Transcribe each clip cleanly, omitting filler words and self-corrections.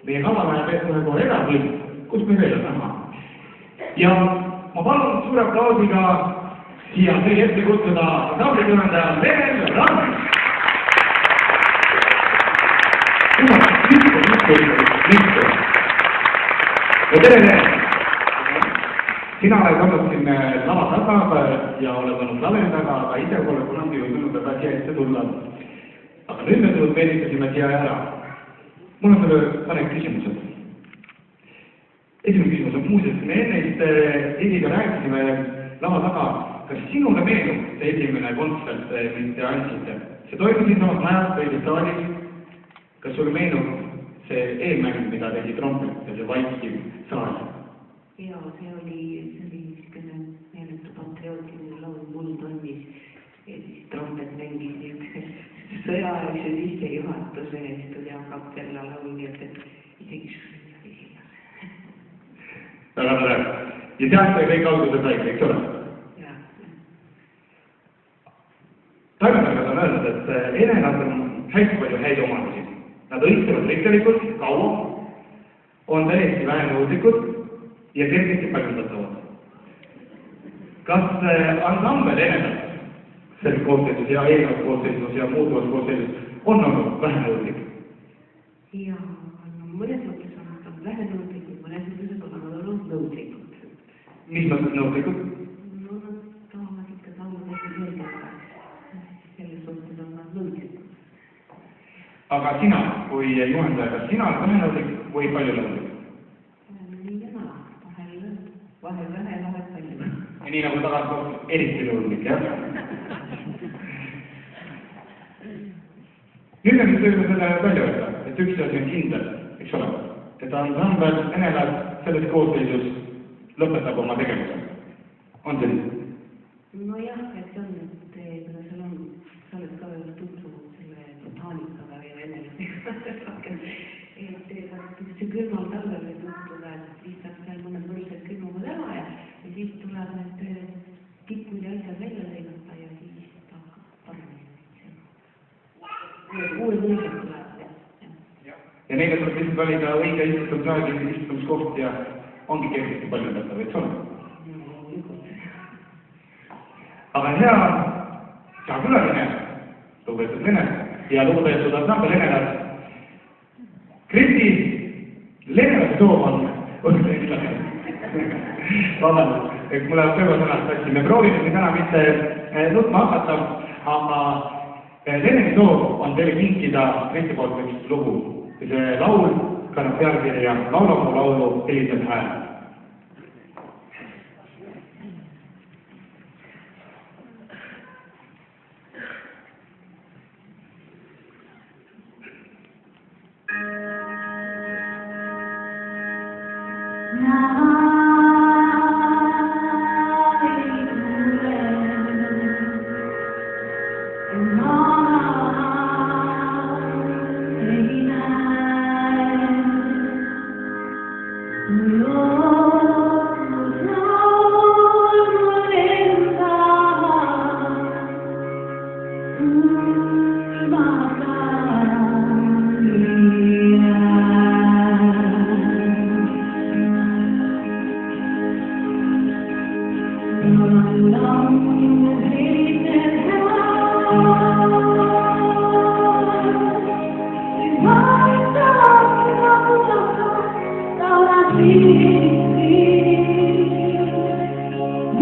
meie kava läheb kohe edasi, kus me veel on näha. Ja ma palun suure aplausiga siia teie ette kutsuda ansamblikühendaja Lenen Rand. Ja tere Lenen! Sina oled olnud siin lava taga ja oled olnud lavendaga, aga ise pole kunagi jõudnud väga siia ette tulla. Aga nüüd me tulnud meelitasime siia ära. Mul on sulle mõned küsimused. Esimene küsimus on muuseas, me ennest Eeliga rääkisime lava taga, kas sinule meenub see esimene kontsert, mis te andsite? See toimus siin samas majas või saalis. Kas sulle meenub see eelmäng, mida tegi trompet ja see vaikiv saal? Jaa, see oli niisugune meeletu patriootiline laul Muldonnis ja siis trompet mängis niisuguse sõjaaegse sissejuhatuse ja siis tuli akapella laul, nii et isegi šurri oli sillas. Väga tore. Ja sealt sai kõik alguse saigi, eks ole? Jaa. Toimetajad on öelnud, et Elenad on hästi palju häid omadusi. Nad õitsevad rikkalikult, kaua, on täiesti vähenõudlikud ja kergesti paljundatavad. Kas ansambel Elenad selles koosseisus ja eelnevas koosseisus ja muutuvas koosseisus on olnud vähenõudlik? Jaa, mõnes mõttes on nad vähenõudlikud, mõnes mõttes on nad olnud nõudlikud. Mis mõttes nõudlikud? No nad tahavad ikka laulda meelde, aga selles suhtes on nad nõudlikud. Aga sina, kui juhendaja, kas sina oled vähenõudlik või palju nõudlik? Nii ja naa, vahel vähe, vahel palju. Ja nii nagu tagasi eriti nõudlik, jah? Nüüd on võime selle välja öelda, et üks asi on kindel, eks ole, et ansambel Enelad selles koosseisus lõpetab oma tegevuse. On see nii? No jah, et see on, et kuna seal on, sa oled ka veel tutvunud selle botaanikaga ja Eneladega, et see külmal talvel võib juhtuda, et siis saab seal mõned võrsed külmavad ära ja siis tuleb need tikud ja asjad välja lõigata ja siis ta hakkab paremini. Uue mõised tuleb, jah. Ja neile tuleb lihtsalt valida õige istumisaeg ja istumiskoht ja ongi kergesti paljundatav, eks ole? Aga hea külaline, lugupeetud Lenen ja lugupeetud ansambel Enelad. Kristi Lenenadi soov on vabandust, et mulle töövasõnast tassi. Me proovime siin täna mitte nutma hakata, aga Leneni soov on teile kinkida Kristi poolt üks lugu. See laul kannab pealkirja Laula mu laulu helised hääl.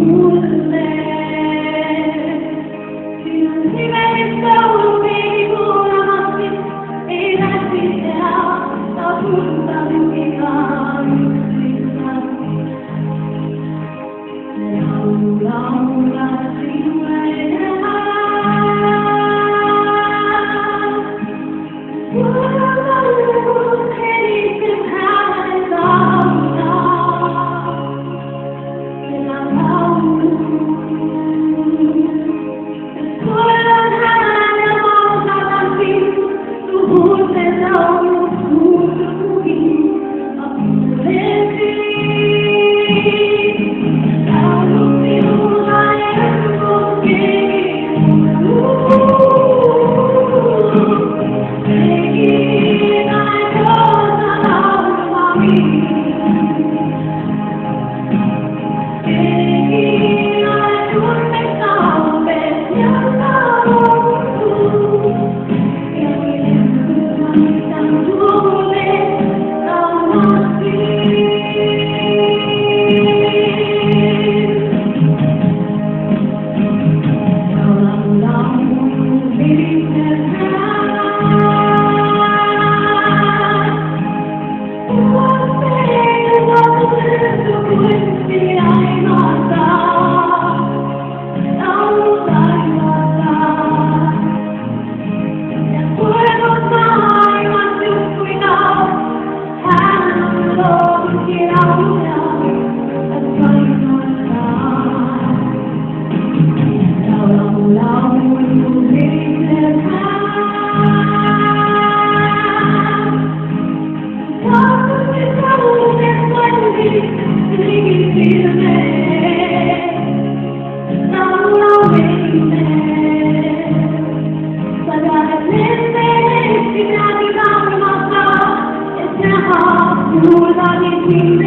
Who's Thank you.